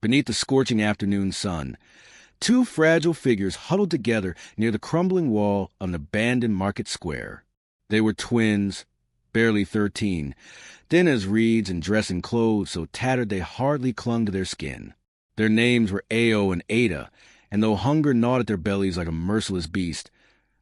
Beneath the scorching afternoon sun, two fragile figures huddled together near the crumbling wall of an abandoned market square. They were twins, barely 13, thin as reeds and dressed in clothes so tattered they hardly clung to their skin. Their names were Ao and Ada, and though hunger gnawed at their bellies like a merciless beast,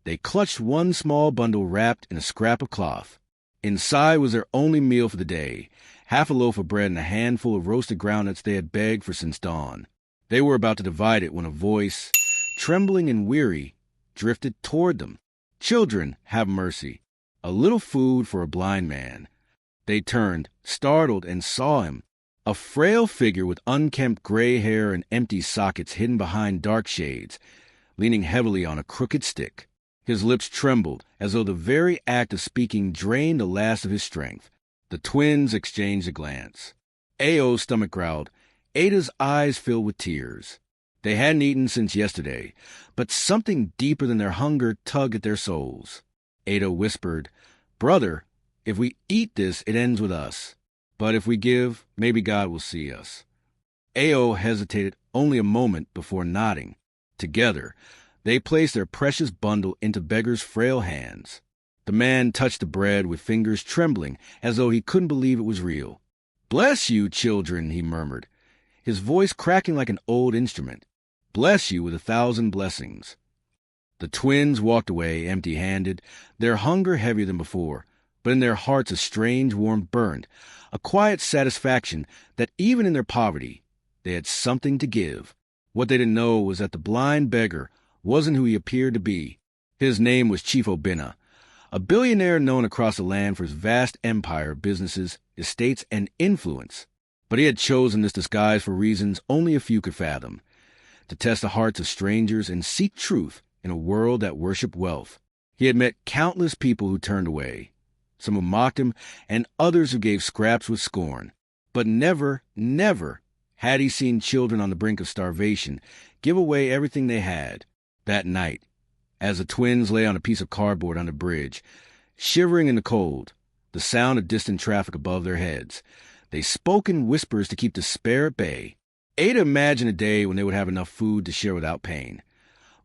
they clutched one small bundle wrapped in a scrap of cloth. Inside was their only meal for the day, half a loaf of bread and a handful of roasted groundnuts they had begged for since dawn. They were about to divide it when a voice, trembling and weary, drifted toward them. "Children, have mercy. A little food for a blind man." They turned, startled, and saw him, a frail figure with unkempt gray hair and empty sockets hidden behind dark shades, leaning heavily on a crooked stick. His lips trembled, as though the very act of speaking drained the last of his strength. The twins exchanged a glance. Ao's stomach growled. Ada's eyes filled with tears. They hadn't eaten since yesterday, but something deeper than their hunger tugged at their souls. Ada whispered, "Brother, if we eat this, it ends with us. But if we give, maybe God will see us." Ao hesitated only a moment before nodding. Together, they placed their precious bundle into Beggar's frail hands. The man touched the bread with fingers trembling as though he couldn't believe it was real. "Bless you, children," he murmured, his voice cracking like an old instrument. "Bless you with 1,000 blessings." The twins walked away empty-handed, their hunger heavier than before, but in their hearts a strange warmth burned, a quiet satisfaction that even in their poverty, they had something to give. What they didn't know was that the blind beggar wasn't who he appeared to be. His name was Chief Obinna, a billionaire known across the land for his vast empire of businesses, estates, and influence. But he had chosen this disguise for reasons only a few could fathom, to test the hearts of strangers and seek truth in a world that worshipped wealth. He had met countless people who turned away, some who mocked him, and others who gave scraps with scorn. But never, never had he seen children on the brink of starvation give away everything they had. That night, as the twins lay on a piece of cardboard on the bridge, shivering in the cold, the sound of distant traffic above their heads, they spoke in whispers to keep despair at bay. Ada imagined a day when they would have enough food to share without pain,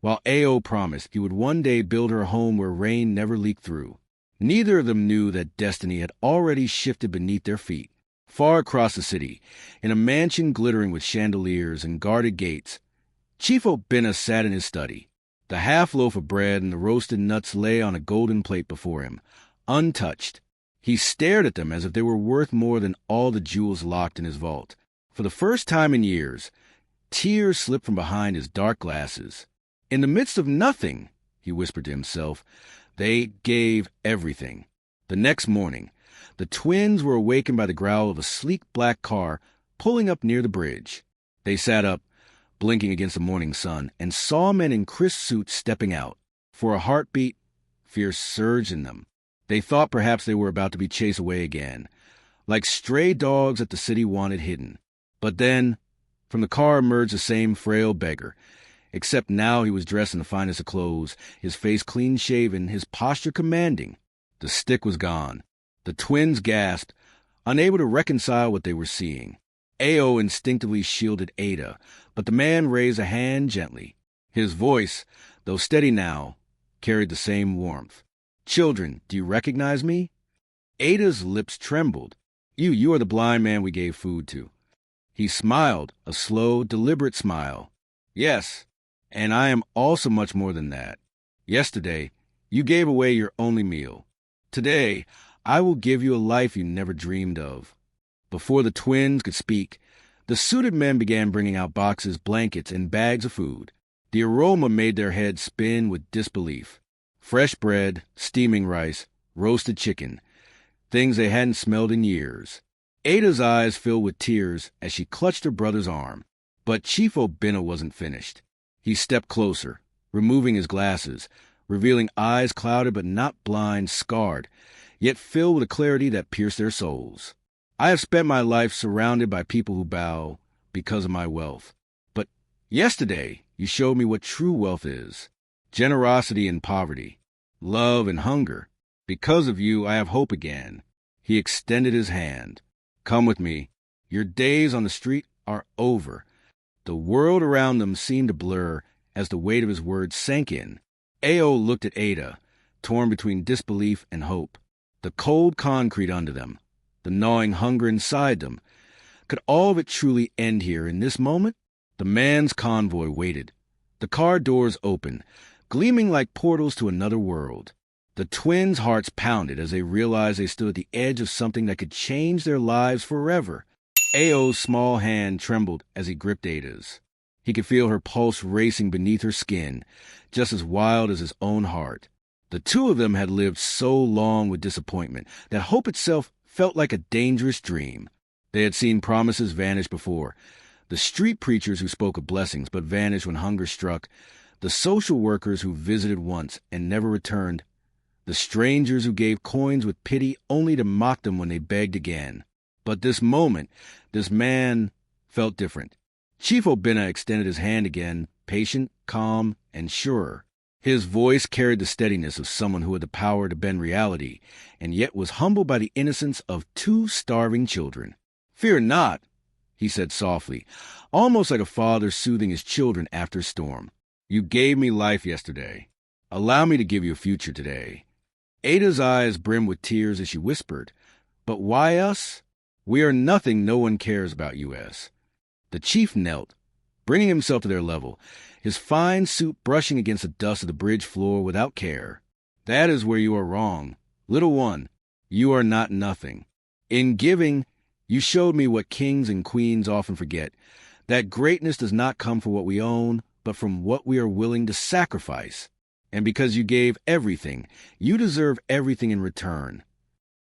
while Ao promised he would one day build her a home where rain never leaked through. Neither of them knew that destiny had already shifted beneath their feet. Far across the city, in a mansion glittering with chandeliers and guarded gates, Chief Obinna sat in his study. The half-loaf of bread and the roasted nuts lay on a golden plate before him, untouched. He stared at them as if they were worth more than all the jewels locked in his vault. For the first time in years, tears slipped from behind his dark glasses. "In the midst of nothing," he whispered to himself, "they gave everything." The next morning, the twins were awakened by the growl of a sleek black car pulling up near the bridge. They sat up, blinking against the morning sun, and saw men in crisp suits stepping out. For a heartbeat, fear surged in them. They thought perhaps they were about to be chased away again, like stray dogs that the city wanted hidden. But then, from the car emerged the same frail beggar, except now he was dressed in the finest of clothes, his face clean-shaven, his posture commanding. The stick was gone. The twins gasped, unable to reconcile what they were seeing. Ao instinctively shielded Ada, but the man raised a hand gently. His voice, though steady now, carried the same warmth. "Children, do you recognize me?" Ada's lips trembled. You are the blind man we gave food to." He smiled, a slow, deliberate smile. "Yes, and I am also much more than that. Yesterday, you gave away your only meal. Today, I will give you a life you never dreamed of." Before the twins could speak, the suited men began bringing out boxes, blankets, and bags of food. The aroma made their heads spin with disbelief. Fresh bread, steaming rice, roasted chicken, things they hadn't smelled in years. Ada's eyes filled with tears as she clutched her brother's arm. But Chief Obinna wasn't finished. He stepped closer, removing his glasses, revealing eyes clouded but not blind, scarred, yet filled with a clarity that pierced their souls. "I have spent my life surrounded by people who bow because of my wealth. But yesterday you showed me what true wealth is. Generosity and poverty, love and hunger. Because of you, I have hope again." He extended his hand. "Come with me. Your days on the street are over. The world around them seemed to blur as the weight of his words sank in. Ao looked at Ada, torn between disbelief and hope. The cold concrete under them, the gnawing hunger inside them. Could all of it truly end here in this moment? The man's convoy waited. The car doors opened, gleaming like portals to another world. The twins' hearts pounded as they realized they stood at the edge of something that could change their lives forever. Ao's small hand trembled as he gripped Ada's. He could feel her pulse racing beneath her skin, just as wild as his own heart. The two of them had lived so long with disappointment that hope itself felt like a dangerous dream. They had seen promises vanish before. The street preachers who spoke of blessings but vanished when hunger struck. The social workers who visited once and never returned. The strangers who gave coins with pity only to mock them when they begged again. But this moment, this man felt different. Chief Obinna extended his hand again, patient, calm, and sure. His voice carried the steadiness of someone who had the power to bend reality, and yet was humbled by the innocence of two starving children. "Fear not," he said softly, almost like a father soothing his children after a storm. "You gave me life yesterday. Allow me to give you a future today." Ada's eyes brimmed with tears as she whispered, "But why us? We are nothing no one cares about us." The chief knelt, bringing himself to their level, his fine suit brushing against the dust of the bridge floor without care. "That is where you are wrong. Little one, you are not nothing. In giving, you showed me what kings and queens often forget, that greatness does not come from what we own, but from what we are willing to sacrifice. And because you gave everything, you deserve everything in return."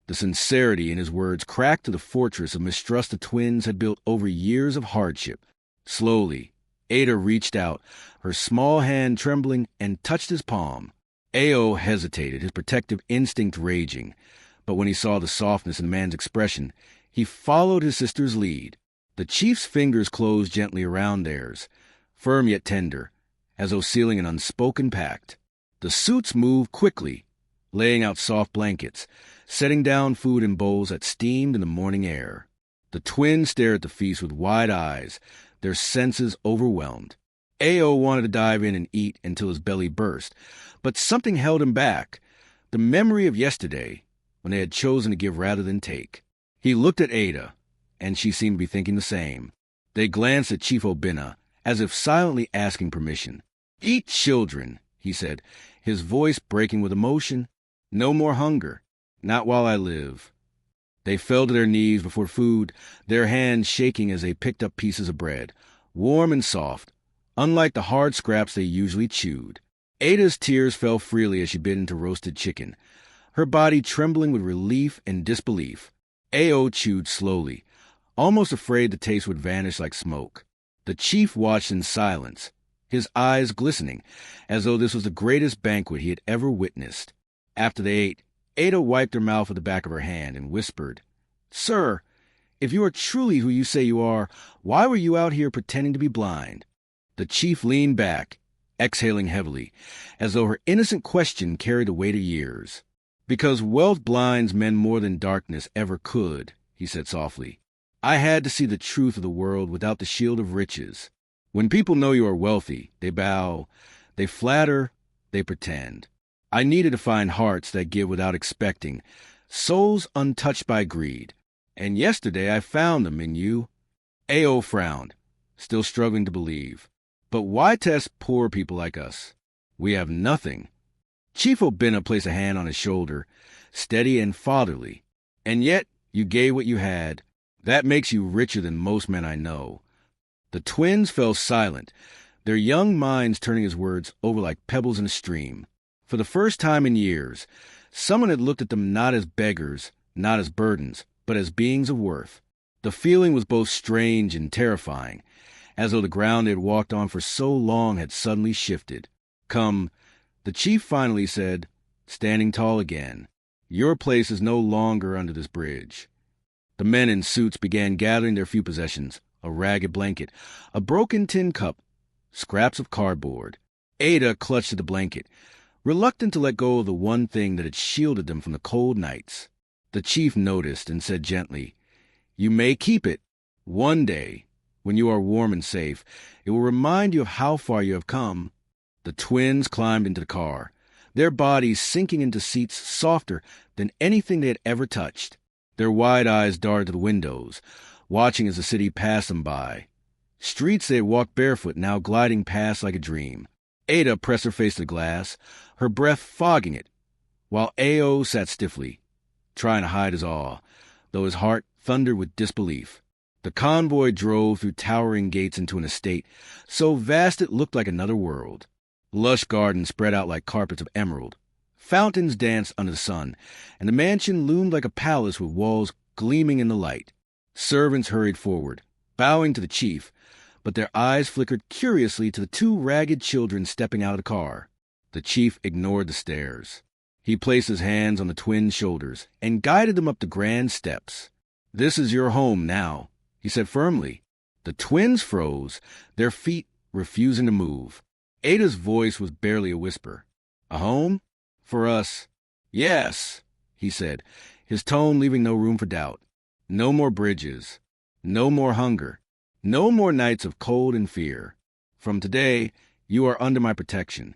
The sincerity in his words cracked to the fortress of mistrust the twins had built over years of hardship. Slowly, Ada reached out, her small hand trembling, and touched his palm. Ao hesitated, his protective instinct raging. But when he saw the softness in the man's expression, he followed his sister's lead. The chief's fingers closed gently around theirs, firm yet tender, as though sealing an unspoken pact. The suits moved quickly, laying out soft blankets, setting down food in bowls that steamed in the morning air. The twins stared at the feast with wide eyes, their senses overwhelmed. Ao wanted to dive in and eat until his belly burst, but something held him back, the memory of yesterday, when they had chosen to give rather than take. He looked at Ada, and she seemed to be thinking the same. They glanced at Chief Obinna, as if silently asking permission. "Eat, children," he said, his voice breaking with emotion. "No more hunger. Not while I live." They fell to their knees before food, their hands shaking as they picked up pieces of bread, warm and soft, unlike the hard scraps they usually chewed. Ada's tears fell freely as she bit into roasted chicken, her body trembling with relief and disbelief. Ao chewed slowly, almost afraid the taste would vanish like smoke. The chief watched in silence, his eyes glistening, as though this was the greatest banquet he had ever witnessed. After they ate, Ada wiped her mouth with the back of her hand and whispered, "Sir, if you are truly who you say you are, why were you out here pretending to be blind?" The chief leaned back, exhaling heavily, as though her innocent question carried the weight of years. "Because wealth blinds men more than darkness ever could," he said softly. "I had to see the truth of the world without the shield of riches. When people know you are wealthy, they bow, they flatter, they pretend. I needed to find hearts that give without expecting, souls untouched by greed. And yesterday I found them in you." Ao frowned, still struggling to believe. "But why test poor people like us? We have nothing." Chief Obinna placed a hand on his shoulder, steady and fatherly. "And yet you gave what you had. That makes you richer than most men I know." The twins fell silent, their young minds turning his words over like pebbles in a stream. For the first time in years, someone had looked at them not as beggars, not as burdens, but as beings of worth. The feeling was both strange and terrifying, as though the ground they had walked on for so long had suddenly shifted. "Come," the chief finally said, standing tall again. "Your place is no longer under this bridge." The men in suits began gathering their few possessions, a ragged blanket, a broken tin cup, scraps of cardboard. Ada clutched at the blanket, reluctant to let go of the one thing that had shielded them from the cold nights. The chief noticed and said gently, "You may keep it. One day, When you are warm and safe, it will remind you of how far you have come. The twins climbed into the car, their bodies sinking into seats softer than anything they had ever touched. Their wide eyes darted to the windows, watching as the city passed them by. Streets they had walked barefoot now gliding past like a dream. Ada pressed her face to the glass, her breath fogging it, while A.O. sat stiffly, trying to hide his awe, though his heart thundered with disbelief. The convoy drove through towering gates into an estate so vast it looked like another world. Lush gardens spread out like carpets of emerald. Fountains danced under the sun, and the mansion loomed like a palace with walls gleaming in the light. Servants hurried forward, bowing to the chief, but their eyes flickered curiously to the two ragged children stepping out of the car. The chief ignored the stares. He placed his hands on the twins' shoulders and guided them up the grand steps. "This is your home now," he said firmly. The twins froze, their feet refusing to move. Ada's voice was barely a whisper. "A home? For us?" "Yes," he said, his tone leaving no room for doubt. "No more bridges. No more hunger. No more nights of cold and fear. From today, you are under my protection."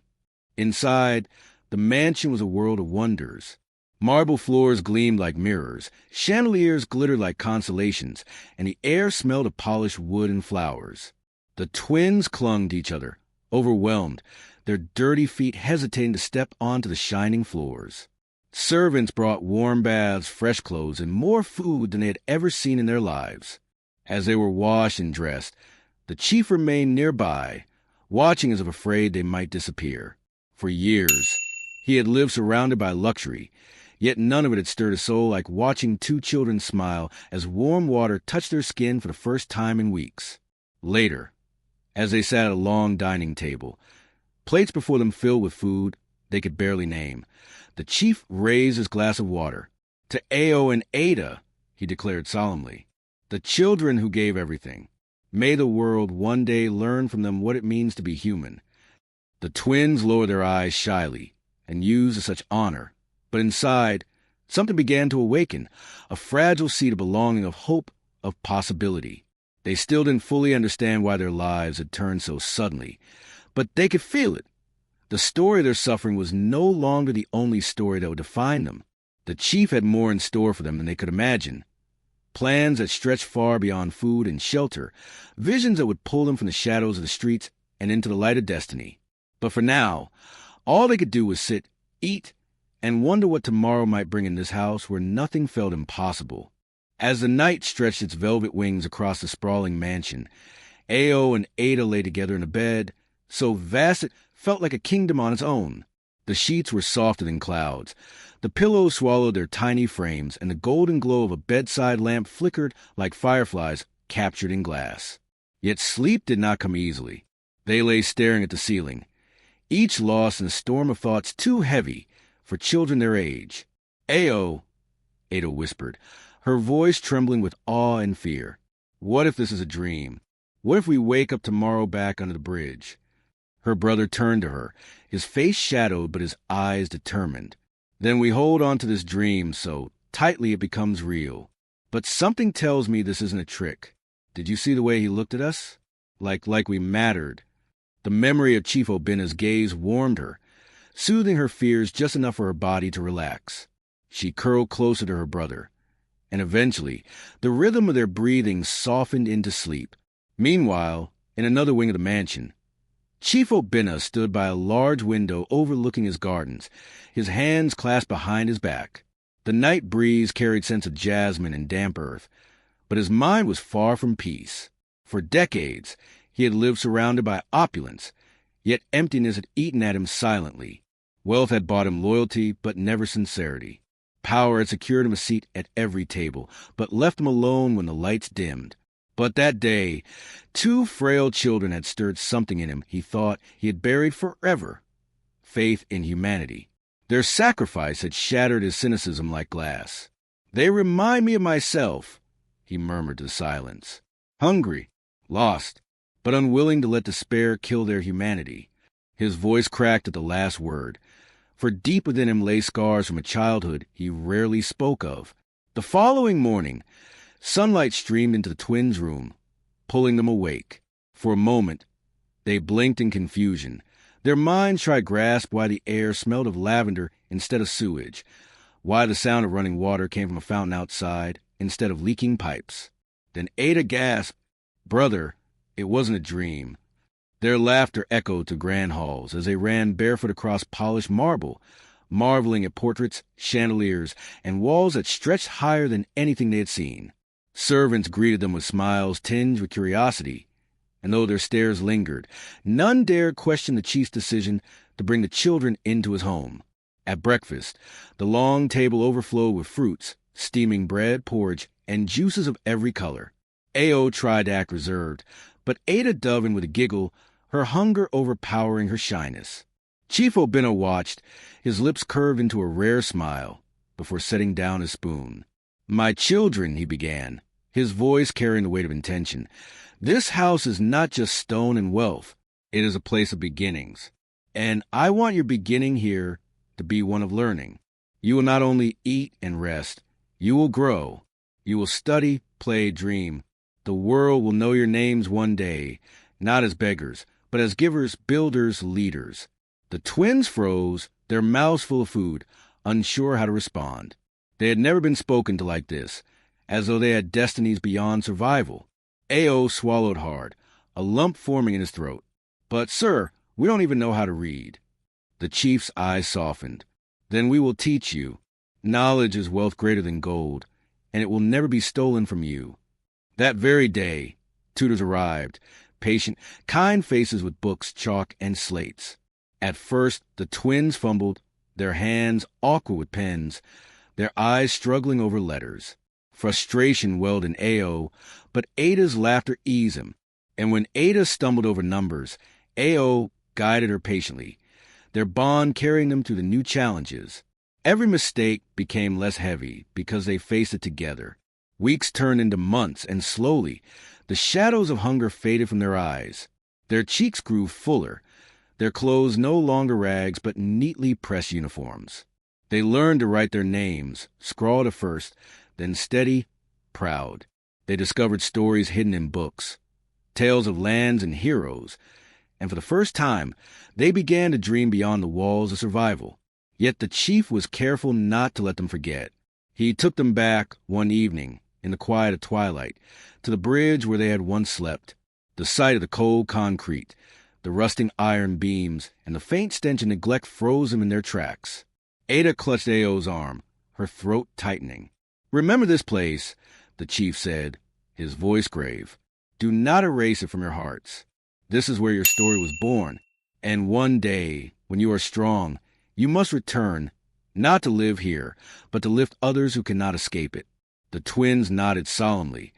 Inside, the mansion was a world of wonders. Marble floors gleamed like mirrors, chandeliers glittered like constellations, and the air smelled of polished wood and flowers. The twins clung to each other, overwhelmed, their dirty feet hesitating to step onto the shining floors. Servants brought warm baths, fresh clothes, and more food than they had ever seen in their lives. As they were washed and dressed, the chief remained nearby, watching as if afraid they might disappear. For years, he had lived surrounded by luxury, yet none of it had stirred his soul like watching two children smile as warm water touched their skin for the first time in weeks. Later, as they sat at a long dining table, plates before them filled with food they could barely name, the chief raised his glass of water. "To A.O. and Ada," he declared solemnly, "the children who gave everything. May the world one day learn from them what it means to be human." The twins lowered their eyes shyly and used such honor, but inside, something began to awaken, a fragile seed of belonging, of hope, of possibility. They still didn't fully understand why their lives had turned so suddenly, but they could feel it. The story of their suffering was no longer the only story that would define them. The chief had more in store for them than they could imagine. Plans that stretched far beyond food and shelter, visions that would pull them from the shadows of the streets and into the light of destiny. But for now, all they could do was sit, eat, and wonder what tomorrow might bring in this house where nothing felt impossible. As the night stretched its velvet wings across the sprawling mansion, A.O. and Ada lay together in a bed, so vast it felt like a kingdom on its own. The sheets were softer than clouds. The pillows swallowed their tiny frames, and the golden glow of a bedside lamp flickered like fireflies captured in glass. Yet sleep did not come easily. They lay staring at the ceiling, each lost in a storm of thoughts too heavy for children their age. "A.O.," Ada whispered, her voice trembling with awe and fear. "What if this is a dream? What if we wake up tomorrow back under the bridge?" Her brother turned to her, his face shadowed but his eyes determined. "Then we hold on to this dream so tightly it becomes real. But something tells me this isn't a trick. Did you see the way he looked at us? Like we mattered." The memory of Chief Obina's gaze warmed her, soothing her fears just enough for her body to relax. She curled closer to her brother, and eventually the rhythm of their breathing softened into sleep. Meanwhile, in another wing of the mansion, Chief Obina stood by a large window overlooking his gardens, his hands clasped behind his back. The night breeze carried scents of jasmine and damp earth, but his mind was far from peace. For decades, he had lived surrounded by opulence, yet emptiness had eaten at him silently. Wealth had bought him loyalty, but never sincerity. Power had secured him a seat at every table, but left him alone when the lights dimmed. But that day, two frail children had stirred something in him he thought he had buried forever: faith in humanity. Their sacrifice had shattered his cynicism like glass. "They remind me of myself," he murmured to the silence. "Hungry, lost, but unwilling to let despair kill their humanity." His voice cracked at the last word, for deep within him lay scars from a childhood he rarely spoke of. The following morning, sunlight streamed into the twins' room. pulling them awake. For a moment, they blinked in confusion. Their minds tried to grasp why the air smelled of lavender instead of sewage, why the sound of running water came from a fountain outside instead of leaking pipes. Then Ada gasped, "Brother, it wasn't a dream." Their laughter echoed to grand halls as they ran barefoot across polished marble, marveling at portraits, chandeliers, and walls that stretched higher than anything they had seen. Servants greeted them with smiles tinged with curiosity, and though their stares lingered, none dared question the chief's decision to bring the children into his home. At breakfast, the long table overflowed with fruits, steaming bread, porridge, and juices of every color. Ao tried to act reserved, but Ada dove in with a giggle, her hunger overpowering her shyness. Chief Obinna watched, his lips curved into a rare smile, before setting down his spoon. "My children," he began, his voice carrying the weight of intention, "this house is not just stone and wealth. It is a place of beginnings. And I want your beginning here to be one of learning. You will not only eat and rest, you will grow. You will study, play, dream. The world will know your names one day, not as beggars, but as givers, builders, leaders." The twins froze, their mouths full of food, unsure how to respond. They had never been spoken to like this, as though they had destinies beyond survival. Ao swallowed hard, a lump forming in his throat. "But, sir, we don't even know how to read." The chief's eyes softened. "Then we will teach you. Knowledge is wealth greater than gold, and it will never be stolen from you." That very day, tutors arrived, patient, kind faces with books, chalk, and slates. At first, the twins fumbled, their hands awkward with pens, their eyes struggling over letters. Frustration welled in Ao, but Ada's laughter eased him, and when Ada stumbled over numbers, Ao guided her patiently, their bond carrying them through the new challenges. Every mistake became less heavy because they faced it together. Weeks turned into months, and slowly, the shadows of hunger faded from their eyes. Their cheeks grew fuller, their clothes no longer rags but neatly pressed uniforms. They learned to write their names, scrawled at first, then steady, proud. They discovered stories hidden in books, tales of lands and heroes, and for the first time, they began to dream beyond the walls of survival. Yet the chief was careful not to let them forget. He took them back one evening, in the quiet of twilight, to the bridge where they had once slept. The sight of the cold concrete, the rusting iron beams, and the faint stench of neglect froze them in their tracks. Ada clutched Ao's arm, her throat tightening. "Remember this place," the chief said, his voice grave. "Do not erase it from your hearts. This is where your story was born, and one day, when you are strong, you must return, not to live here, but to lift others who cannot escape it." The twins nodded solemnly,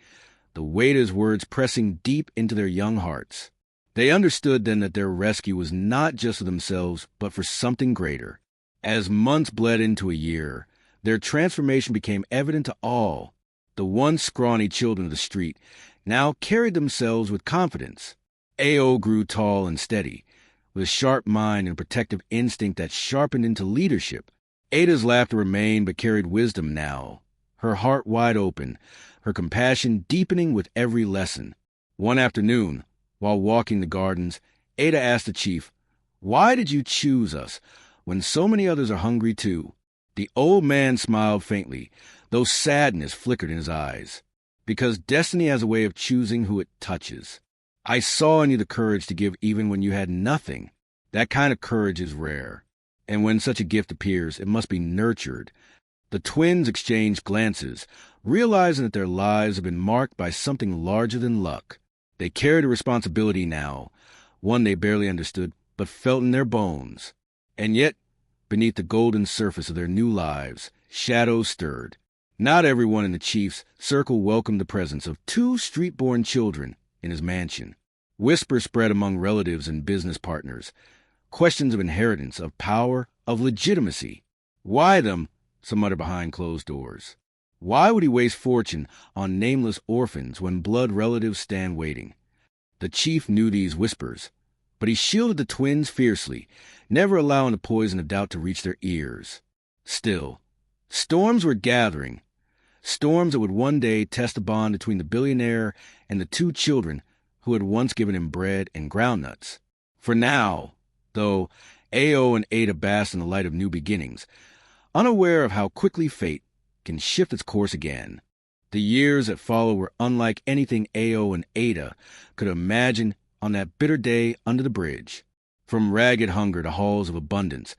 the weight of his words pressing deep into their young hearts. They understood then that their rescue was not just for themselves, but for something greater. As months bled into a year, their transformation became evident to all. The once scrawny children of the street now carried themselves with confidence. Ao grew tall and steady, with a sharp mind and protective instinct that sharpened into leadership. Ada's laughter remained but carried wisdom now, her heart wide open, her compassion deepening with every lesson. One afternoon, while walking the gardens, Ada asked the chief, "Why did you choose us, when so many others are hungry too?" The old man smiled faintly, though sadness flickered in his eyes. "Because destiny has a way of choosing who it touches. I saw in you the courage to give even when you had nothing. That kind of courage is rare. And when such a gift appears, it must be nurtured." The twins exchanged glances, realizing that their lives had been marked by something larger than luck. They carried a responsibility now, one they barely understood, but felt in their bones. And yet, beneath the golden surface of their new lives, shadows stirred. Not everyone in the chief's circle welcomed the presence of two street-born children in his mansion. Whispers spread among relatives and business partners. Questions of inheritance, of power, of legitimacy. Why them? Some muttered behind closed doors. Why would he waste fortune on nameless orphans when blood relatives stand waiting? The chief knew these whispers, but he shielded the twins fiercely, never allowing the poison of doubt to reach their ears. Still, storms were gathering. storms that would one day test the bond between the billionaire and the two children who had once given him bread and groundnuts. For now, though, Ao and Ada basked in the light of new beginnings, unaware of how quickly fate can shift its course again. The years that followed were unlike anything Ao and Ada could imagine on that bitter day under the bridge. From ragged hunger to halls of abundance,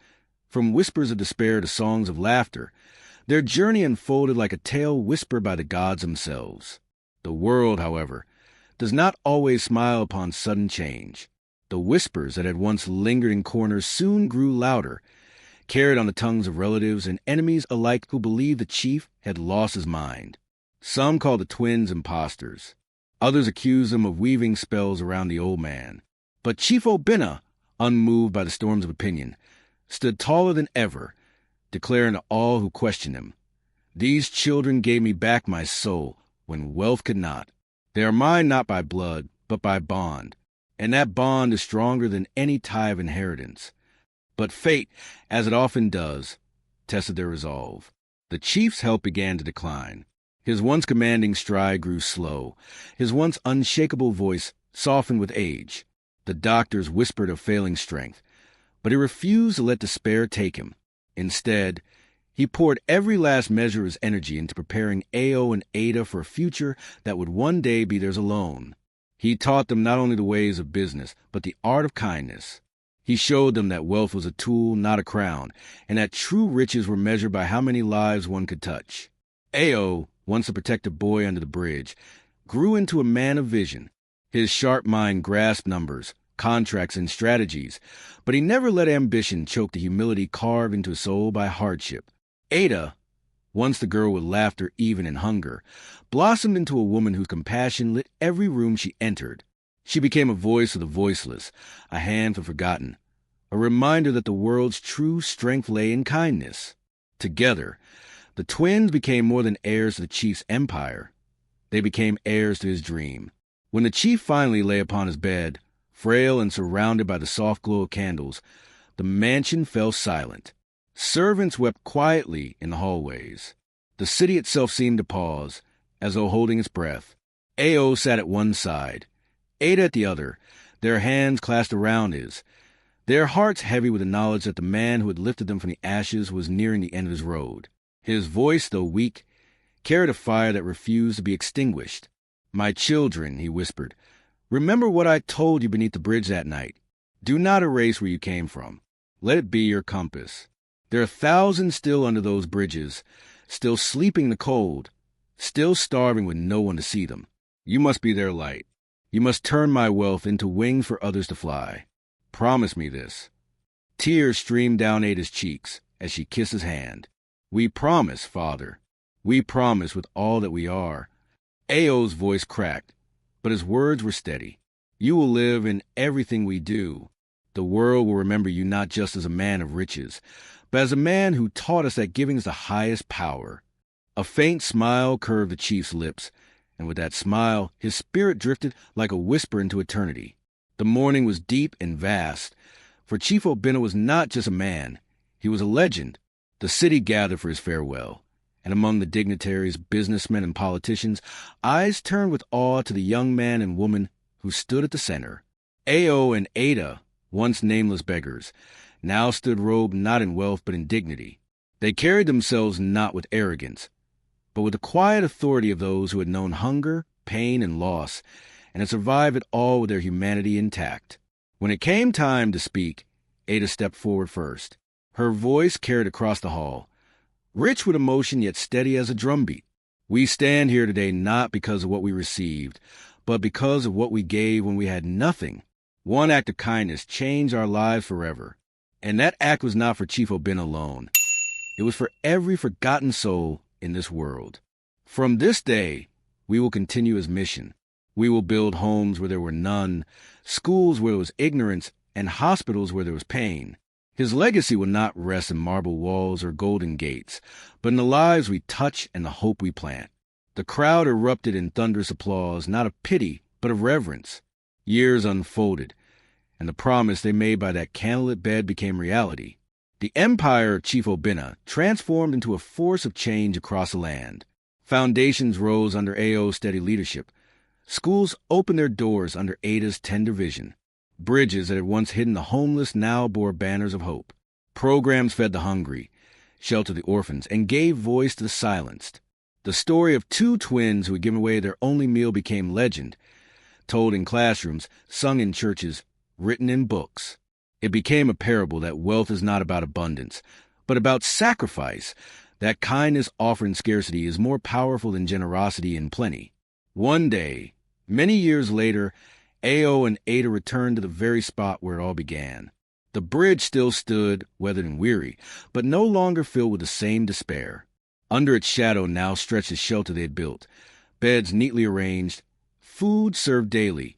from whispers of despair to songs of laughter, their journey unfolded like a tale whispered by the gods themselves. The world, however, does not always smile upon sudden change. The whispers that had once lingered in corners soon grew louder, carried on the tongues of relatives and enemies alike who believed the chief had lost his mind. Some called the twins impostors. Others accused them of weaving spells around the old man. But Chief Obinna, unmoved by the storms of opinion, stood taller than ever, declaring to all who questioned him, "These children gave me back my soul when wealth could not. They are mine not by blood, but by bond, and that bond is stronger than any tie of inheritance." But fate, as it often does, tested their resolve. The chief's health began to decline. His once commanding stride grew slow. His once unshakable voice softened with age. The doctors whispered of failing strength, but he refused to let despair take him. Instead, he poured every last measure of his energy into preparing Ao and Ada for a future that would one day be theirs alone. He taught them not only the ways of business, but the art of kindness. He showed them that wealth was a tool, not a crown, and that true riches were measured by how many lives one could touch. Ao, once a protected boy under the bridge, grew into a man of vision. His sharp mind grasped numbers, contracts, and strategies, but he never let ambition choke the humility carved into his soul by hardship. Ada, once the girl with laughter even in hunger, blossomed into a woman whose compassion lit every room she entered. She became a voice of the voiceless, a hand for the forgotten, a reminder that the world's true strength lay in kindness. Together, the twins became more than heirs to the chief's empire. They became heirs to his dream. When the chief finally lay upon his bed, frail and surrounded by the soft glow of candles, the mansion fell silent. Servants wept quietly in the hallways. The city itself seemed to pause, as though holding its breath. Ao sat at one side, Ada at the other, their hands clasped around his, their hearts heavy with the knowledge that the man who had lifted them from the ashes was nearing the end of his road. His voice, though weak, carried a fire that refused to be extinguished. "My children," he whispered, "remember what I told you beneath the bridge that night. Do not erase where you came from. Let it be your compass. There are thousands still under those bridges, still sleeping in the cold, still starving with no one to see them. You must be their light. You must turn my wealth into wings for others to fly. Promise me this." Tears streamed down Ada's cheeks as she kissed his hand. "We promise, Father. We promise with all that we are." Ao's voice cracked, but his words were steady. "You will live in everything we do. The world will remember you not just as a man of riches, but as a man who taught us that giving is the highest power." A faint smile curved the chief's lips, and with that smile, his spirit drifted like a whisper into eternity. The mourning was deep and vast, for Chief Obinna was not just a man, he was a legend. The city gathered for his farewell, and among the dignitaries, businessmen, and politicians, eyes turned with awe to the young man and woman who stood at the center. Ao and Ada, once nameless beggars, now stood robed not in wealth but in dignity. They carried themselves not with arrogance, but with the quiet authority of those who had known hunger, pain, and loss, and had survived it all with their humanity intact. When it came time to speak, Ada stepped forward first. Her voice carried across the hall, rich with emotion yet steady as a drumbeat. "We stand here today not because of what we received, but because of what we gave when we had nothing. One act of kindness changed our lives forever. And that act was not for Chief Obinna alone. It was for every forgotten soul in this world. From this day, we will continue his mission. We will build homes where there were none, schools where there was ignorance, and hospitals where there was pain. His legacy will not rest in marble walls or golden gates, but in the lives we touch and the hope we plant." The crowd erupted in thunderous applause, not of pity, but of reverence. Years unfolded, and the promise they made by that candlelit bed became reality. The empire of Chief Obinna transformed into a force of change across the land. Foundations rose under A.O.'s steady leadership. Schools opened their doors under Ada's tender vision. Bridges that had once hidden the homeless now bore banners of hope. Programs fed the hungry, sheltered the orphans, and gave voice to the silenced. The story of two twins who had given away their only meal became legend, told in classrooms, sung in churches, written in books. It became a parable that wealth is not about abundance, but about sacrifice, that kindness offered in scarcity is more powerful than generosity in plenty. One day, many years later, A.O. and Ada returned to the very spot where it all began. The bridge still stood, weathered and weary, but no longer filled with the same despair. Under its shadow now stretched the shelter they had built, beds neatly arranged, food served daily,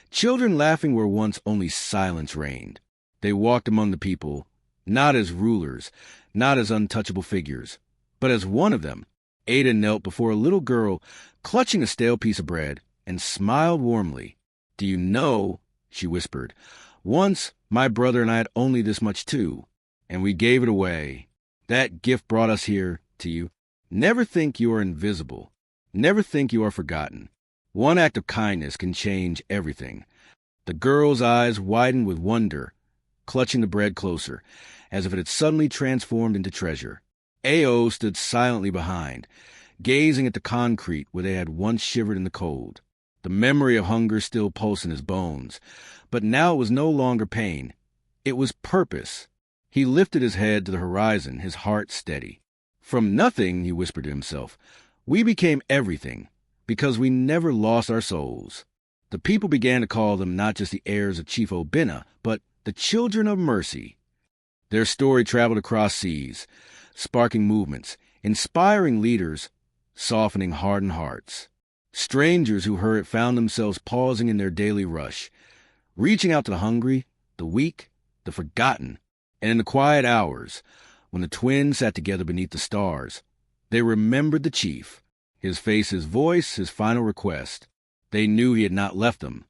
children laughing where once only silence reigned. They walked among the people, not as rulers, not as untouchable figures, but as one of them. Ada knelt before a little girl, clutching a stale piece of bread, and smiled warmly. "Do you know," she whispered, "once my brother and I had only this much too, and we gave it away. That gift brought us here, to you. Never think you are invisible. Never think you are forgotten. One act of kindness can change everything." The girl's eyes widened with wonder, clutching the bread closer, as if it had suddenly transformed into treasure. A.O. stood silently behind, gazing at the concrete where they had once shivered in the cold. The memory of hunger still pulsed in his bones, but now it was no longer pain. It was purpose. He lifted his head to the horizon, his heart steady. "From nothing," he whispered to himself, "we became everything, because we never lost our souls." The people began to call them not just the heirs of Chief Obinna, but the children of mercy. Their story traveled across seas, sparking movements, inspiring leaders, softening hardened hearts. Strangers who heard it found themselves pausing in their daily rush, reaching out to the hungry, the weak, the forgotten. And in the quiet hours, when the twins sat together beneath the stars, they remembered the chief, his face, his voice, his final request. They knew he had not left them.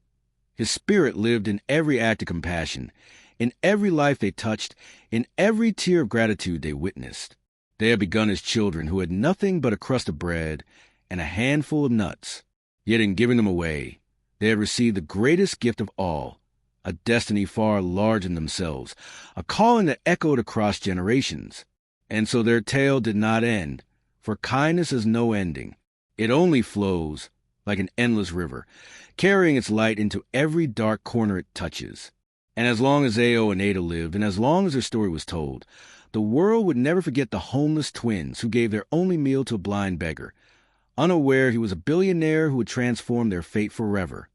His spirit lived in every act of compassion, in every life they touched, in every tear of gratitude they witnessed. They had begun as children who had nothing but a crust of bread and a handful of nuts. Yet in giving them away, they had received the greatest gift of all, a destiny far larger than themselves, a calling that echoed across generations. And so their tale did not end, for kindness has no ending. It only flows, like an endless river, carrying its light into every dark corner it touches. And as long as A.O. and Ada lived, and as long as their story was told, the world would never forget the homeless twins who gave their only meal to a blind beggar, unaware he was a billionaire who would transform their fate forever.